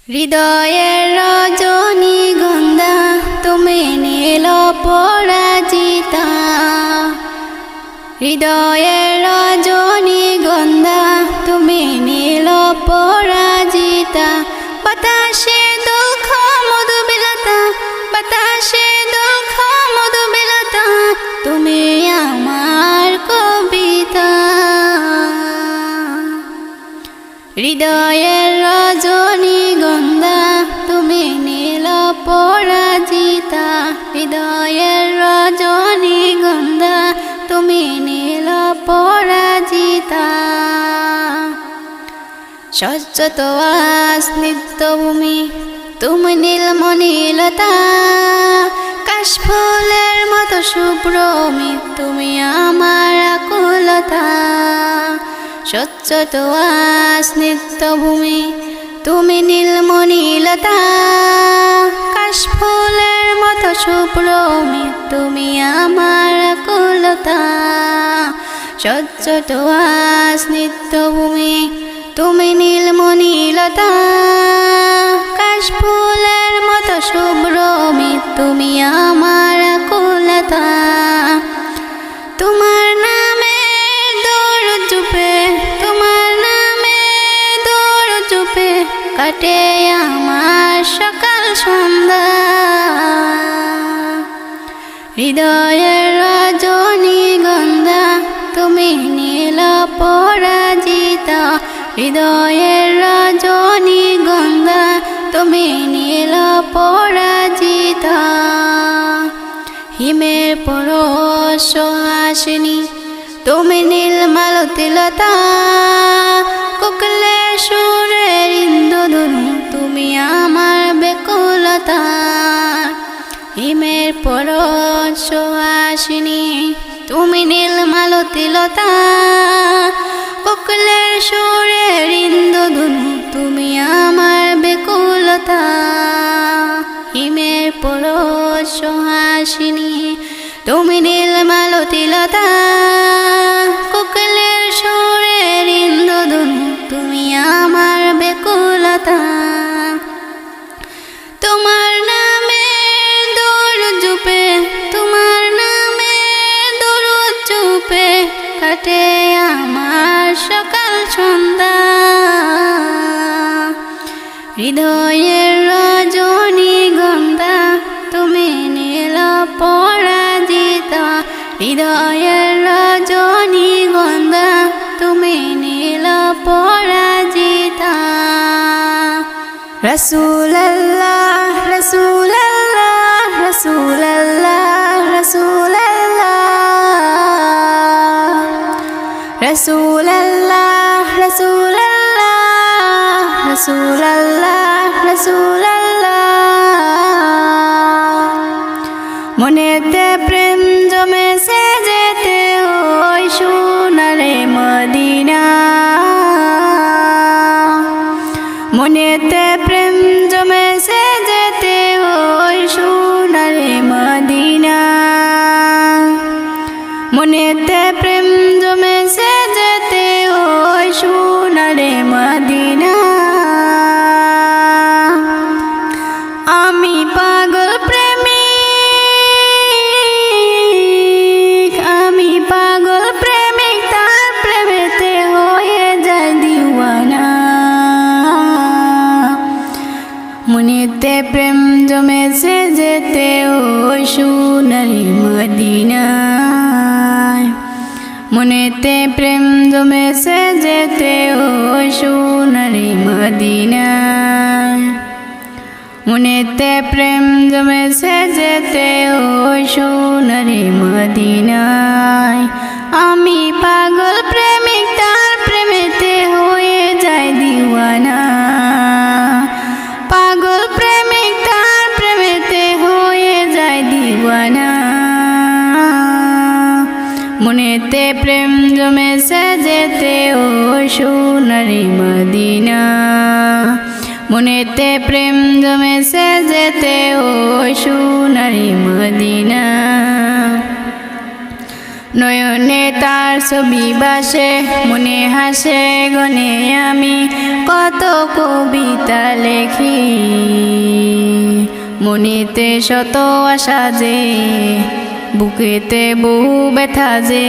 হৃদয়ের রজনীগন্ধা তুমি নীল পরাজিতা, হৃদয়ের রজনীগন্ধা তুমি নীল পরাজিতা। বাতাসে দুঃখ মধুবিলাতা, বাতাসে দুঃখ মধুবিলাতা, তুমি আমার কবিতা। হৃদয়ের রজনীগন্ধা তুমি নীল পরাজিতা, হৃদয়ের রজনীগন্ধা তুমি নীল পরাজিতা। স্বচ্ছত স্নিগ্ধভূমি তুমি নীলমণিলতা, কাশফুলের মতো শুভ্রমি তুমি আমার আকুলতা। স্বচ্ছত স্নিগ্ধভূমি তুমি নীলমণিলতা, কাশফুলের মতো শুভ্রমি তুমি আমার আকুলতা। স্বচ্ছত স্নিগ্ধভূমি তুমি নীলমণিলতা, কাশফুলের মতো শুভ্রমি তুমি আমার আকুলতা। তোমার নামে দৌড় চুপে, তোমার নামে দৌড় চুপে কাটে আমার সকাল সন্ধ্যা। হৃদয়ের রজনীগন্ধা তুমি নীল পরাজিতা, হৃদয়ের রজনীগন্ধা তুমি নীল পরাজিতা। হিমের পরশ হাসিনী তুমি নীলমালতিলতা, কোকিলের সুরের ইন্দ্রধনু তুমি আমার বেকুলতা। হিমের পরশ হাসিনী তুমি নীলমালতিলতা, কোকিলের সুরের ইন্দ্রধনু তুমি আমার বেকুলতা। হিমের পরশ হাসিনী তুমি নীলমালতিলতা, কোকিলের সুরের ইন্দ্রধনু তুমি আমার বেকুলতা। তোমার নামে দৌড় চুপে, তোমার নামে দৌড় চুপে কাটে আমার সকাল সন্ধ্যা। হৃদয়ের রজনীগন্ধা তুমি নীল পরাজিতা, হৃদয়ের রজনীগন্ধা তুমি নীল পরাজিতা। রাসূলুল্লাহ রাসূলুল্লাহ রাসূলুল্লাহ রাসূলুল্লাহ রাসূলুল্লাহ রাসূলুল্লাহ রাসূলুল্লাহ রাসূলুল্লাহ। মনেতে প্রেম জমেছে যেতে ওই সোনারে মদিনা, মনেতে প্রেম জমেছে যেতে ওই সোনারে মদিনা, মনেতে প্রেম জমেছে যেতে ওই সোনারে মদিনা। আমি পাগল প্রেমিক, আমি পাগল প্রেমিক, তার প্রেমেতে হয়ে যায় দিওয়ানা। মনেতে প্রেম জমেছে যেতে ওই সোনারি মদিনায়, মনেতে প্রেম জমেছে যেতে ওই সোনারি মদিনায়, মনেতে প্রেম জমেছে যেতে ওই সোনারি মদিনায়। আমি পাগল প্রেমিক, তার প্রেমেতে হয়ে যায় দিওয়ানা। পাগল প্রেমিক, তার প্রেমেতে হয়ে যায় দিওয়ানা। মনেতে প্রেম জমেছে যেতে ওই সোনারি মদিনা, মনেতে প্রেম জমেছে যেতে ওই সোনারি মদিনা। নয়নে তার ছবি বাসে, মনে হাসে গনে আমি কত কবিতা লেখি। মনেতে শত আশা যে, বুকেতে বহু ব্যথা যে,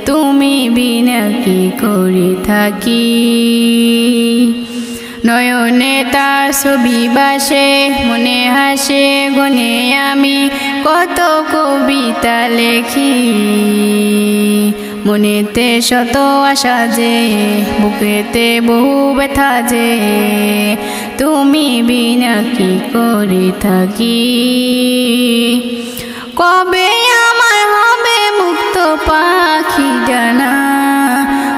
তুমি বিনা কি করে থাকি। নয়নে তার ছবি বাসে, মনে হাসে গনে আমি কত কবিতা লেখি। মনেতে শত আশা যে, বুকেতে বহু ব্যথা যে, তুমি বিনা কি করে থাকি। কবে আমার হবে মুক্ত পাখি ডানা,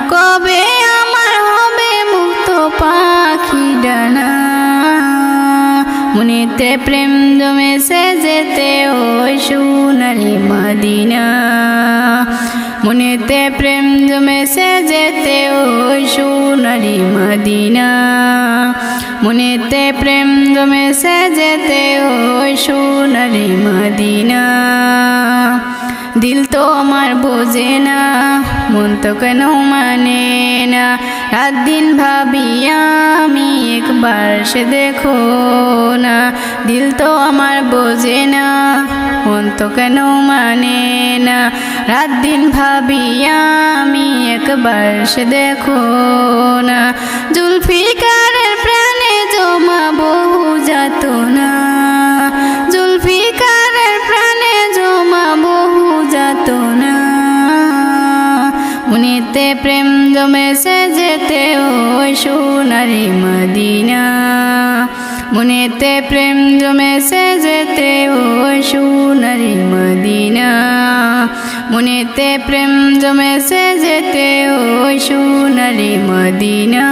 কবে আমার হবে মুক্ত পাখি ডানা। মনেতে প্রেম জমেছে যেতে ওই সোনালি মদিনা। মনেতে প্রেম জমেছে যেতে ওই সোনালি মদিনা। মনেতে প্রেম জমেছে যেতে ওই সোনালি মদিনা। দিল তো আমার বোঝে না, মন তো কেন মানে না। রাত দিন ভাবি আমি একবার সে দেখো না। দিল তো আমার বোঝে না, মন তো কেন মানে না। রাত দিন ভাবি আমি একবার সে দেখো না। জুলফিকারের প্রাণে জমা বহু যাতনা, জুলফিকারের প্রাণে জমা বহু যাতনা। মনেতে প্রেম জমেছে যেতে ওই সোনালি মদিনা। মনেতে প্রেম জমেছে যেতে ওই সোনালি মদিনা। মনেতে প্রেম জমেছে যেতে ওই সোনালি মদিনা।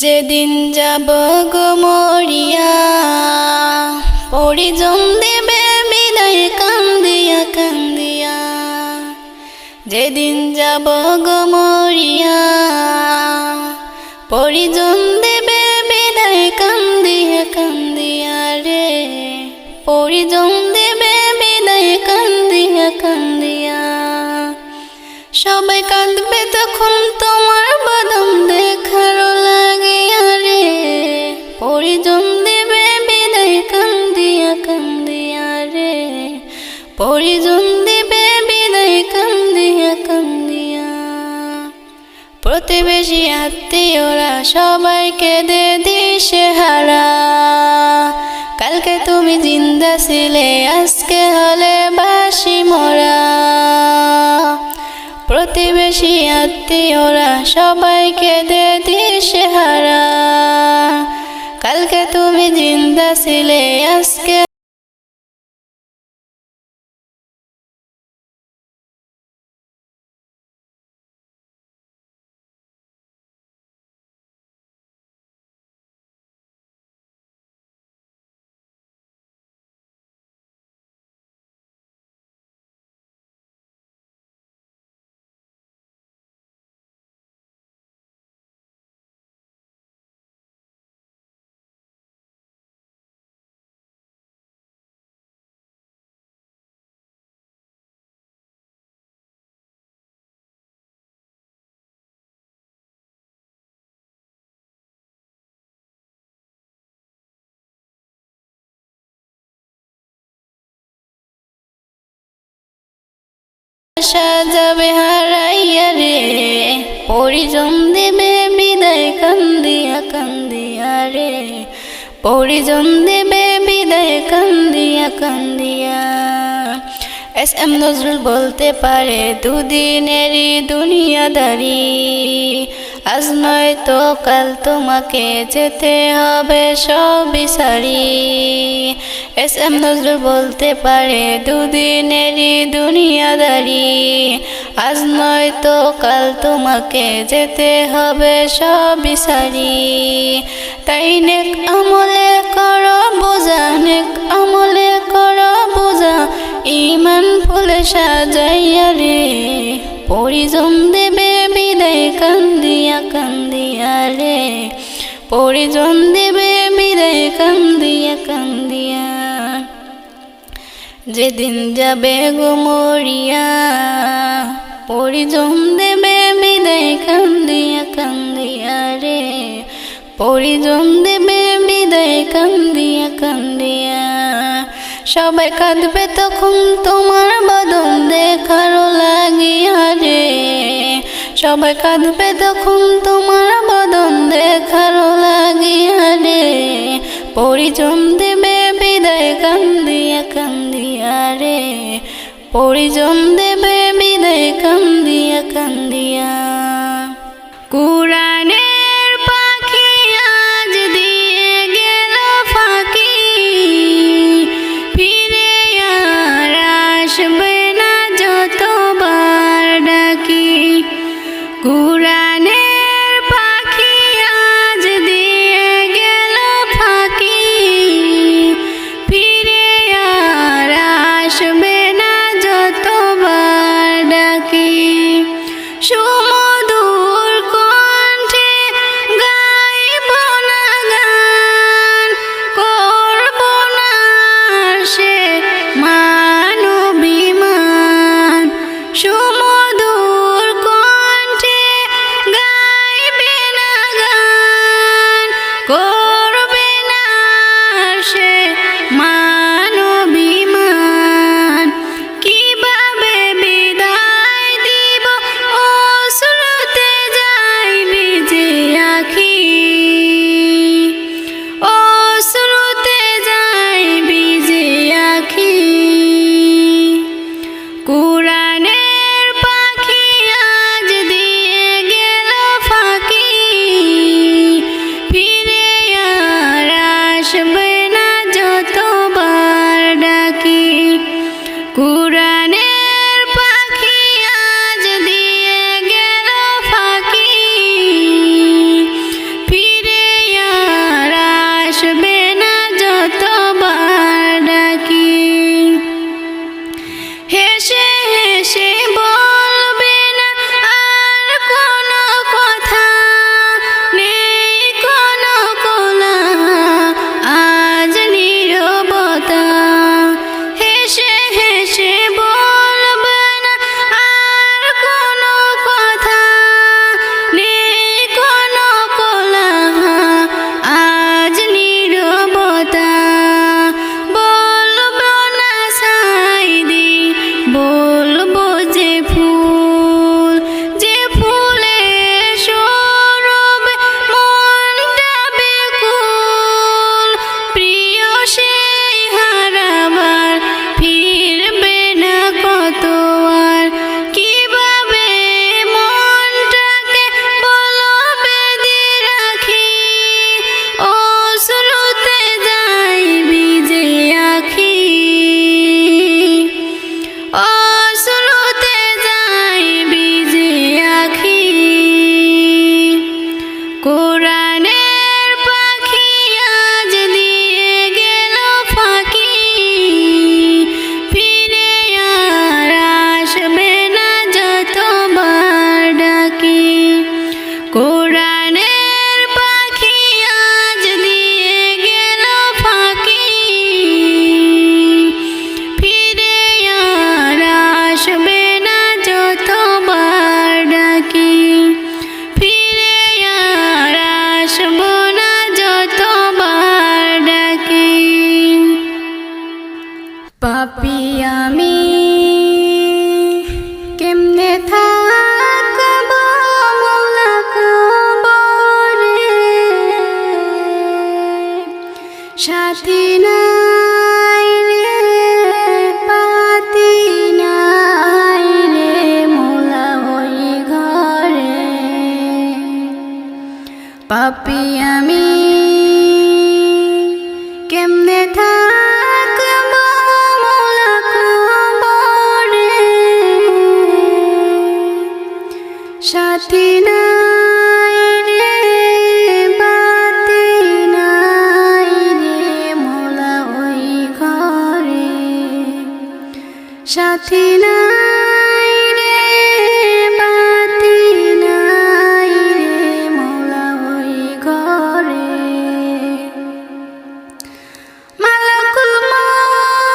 যেদিন যাব গো মরিয়া, পরিজন দেবে বিদায় কান্দিয়া কান্দিয়া। যেদিন যাব গো মরিয়া, পরিজন দেবে বিদায় কান্দিয়া কান্দিয়া রে। পরিজন দেবে বিদায় কান্দিয়া কান্দিয়া। সবাই কাঁদবে তখন তোমার বাদাম দেখার লাগিয়া রে। পরিজন দেবে বিদায় কান্দিয়া কান্দিয়া রে। পরিজন দেবে বিদায় কান্দিয়া কান্দিয়া। প্রতিবেশী আত্মীয়রা সবাইকে দে দিশেহারা। কালকে তুমি জিন্দা ছিলে, আজকে হলে বাসি মরা। প্রতিবেশী আত্মীয়রা সবাইকে দে দিশেহারা। কালকে তুমি জিন্দা ছিলে, আজকে আশা যাবে হারাইয়া রে। পরিজন দেবে বিদায় কান্দিয়া কান্দিয়া রে। পরিজন দেবে বিদায় কান্দিয়া কান্দিয়া। এস এম নজরুল বলতে পারে দুদিনেরই দুনিয়াদারি। আজ নয় তো কাল তোমাকে যেতে হবে সবই সারি। এস এম নজরুল বলতে পারে দুদিনেরই দুনিয়াদারি। আজ নয় তো কাল তোমাকে যেতে হবে সবই সারি। তাই নেক আমলে করো বোঝা, নেক আমলে করো বোঝা। ইমান ফুলে সাজাইয়া রে। পরিজন দেবে বিদায় কান্দিয়া কান্দিয়া রে। পরিজন দেবে বিদায় কান্দিয়া কান্দিয়া। যেদিন যাবে গো মরিয়া, পরিজন দেবে বিদায় কান্দিয়া কান্দিয়া রে, পরিজন দেবে বিদায় কান্দিয়া কান্দিয়া। সবাই কাঁদবে তখন তোমার বদন দেখার লাগিয়া রে, সবাই কাঁদবে তখন তোমার বদন দেখার লাগিয়া রে, পরিজন দেবে বিদায় কান্দিয়া কান্দিয়া রে, পরিজন দেবে বিদায় কান্দিয়া কান্দিয়া। কুরআনের পাখি আজ দিয়ে গেল ফাঁকি, ফিরে আর আসবে না যতবার ডাকি। কুরআনের পাখি আজ দিয়ে গেল ফাঁকি, ফিরে আর আসবে না যতবার ডাকি। সুমধুর কণ্ঠে গাইব না গান, করব না সে মান অভিমান। সুমধুর কণ্ঠে গাইবে না গান, করবে না সে মান অভিমান। কিভাবে বিদায় দিব অশ্রুতে যাই ভিজে আঁখি, অশ্রুতে যাই ভিজে আঁখি। কুরআনের পাখি আজ দিয়ে গেল ফাঁকি, ফিরে আর আসবে না যতবার ডাকি। কুরআনের পাখি আজ দিয়ে গেল ফাঁকি, ফিরে আর আসবে না যতবার ডাকি। হেসে হেসে বলবে না আর কোনো কথা, নেই কোনো কোলাহল আজ নীরবতা। হেসে হেসে বলবে না আর কোনো কথা, নেই কোনো কোলাহল আজ নীরবতা। বলবো না সাইদি, বলবো যে ফুল, যে ফুলে সৌরভে মনটা বেকুল। প্রিয় সেই হারাবার ফিরবে না কত আর, কিভাবে মনটাকে বলো বেঁধে রাখি। অশ্রুতে যাই ভিজে আঁখি, অশ্রুতে যাই ভিজে আঁখি। কুরআনের পাখি আজ দিয়ে গেল ফাঁকি, ফিরে আর আসবে না যতবার ডাকি। কুরআনের পাখি আজ দিয়ে গেল ফাঁকি, ফিরে আর আসবে না যতবার ডাকি। ফিরে আর আসবো না যতবার ডাকি। পাপী আমি কেমনে থাকবো মওলা কবরে, সাথী নাই রে পাতি নাই রে মওলা ওই ঘরে। পাপী আমি কেমনে থাকবো মওলা কবরে, সাথী নাই রে বাতি নাই রে মওলা ওই ঘরে। সাথী নাই রে বাতি নাই রে মওলা ওই ঘরে। মালাকুল মউত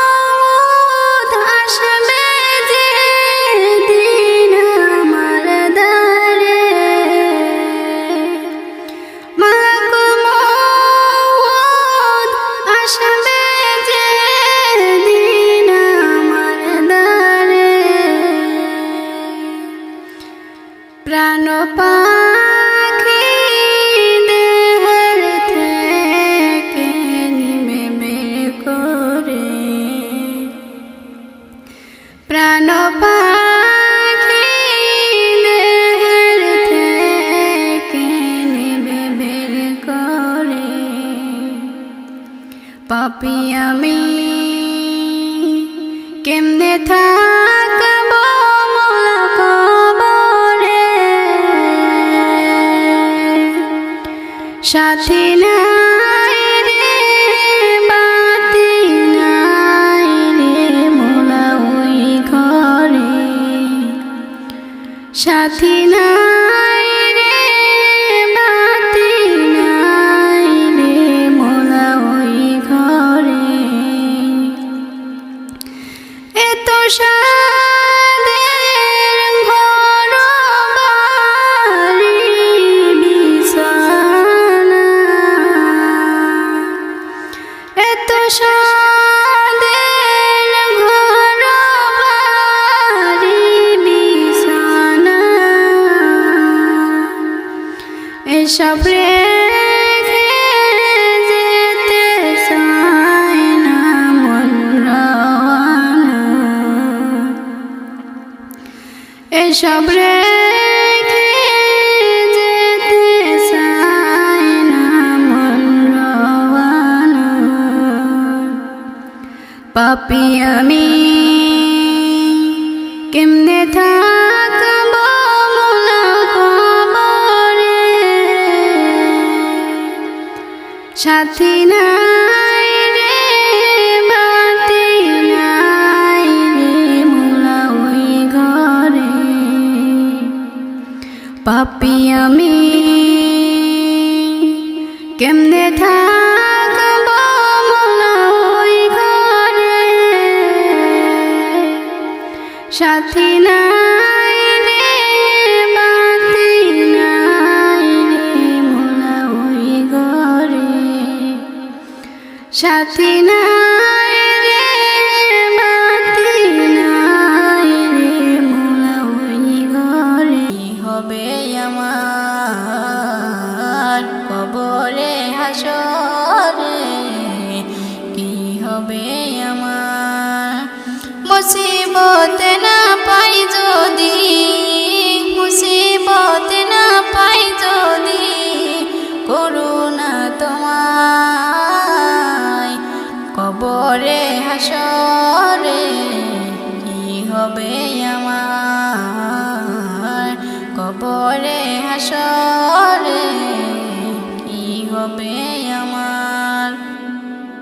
পাপী আমি কেমনে থাকব মোলা কবরে, সাথী নাই রে বাতি নাই রে মোলা ওই ঘরে, সাথী নাই রে বাতি নাই রে মোলা ওই ঘরে। এত সাদের ঘর বাড়ি বিছানা, এত সাদের ঘর বাড়ি বিছানা, এসব রেখে যেতে চায় না মন রওয়ানা, এসব রেখে যেতে চায় না মন রওয়ানা। পাপী আমি কেমনে থাকব মোলা কবরে, সাথী নাই রে বাতি নাই রে মোলা ওই ঘরে। পাপী আমি কেমনে থাকব মোলা ওই ঘরে, সাথী নাই রে বাতি নাই রে মোলা ওই ঘরে, সাথী নাই রে বাতি নাই রে মোলা ওই ঘরে। কি হবে আমার কবরে হাসরে, কি হবে আমার মুসিবত না পাই যদি, মুসিবত না পাই যদি করুণা তোমায় কবরে হাসরে। কি হবে আমার কবরে হাসরে।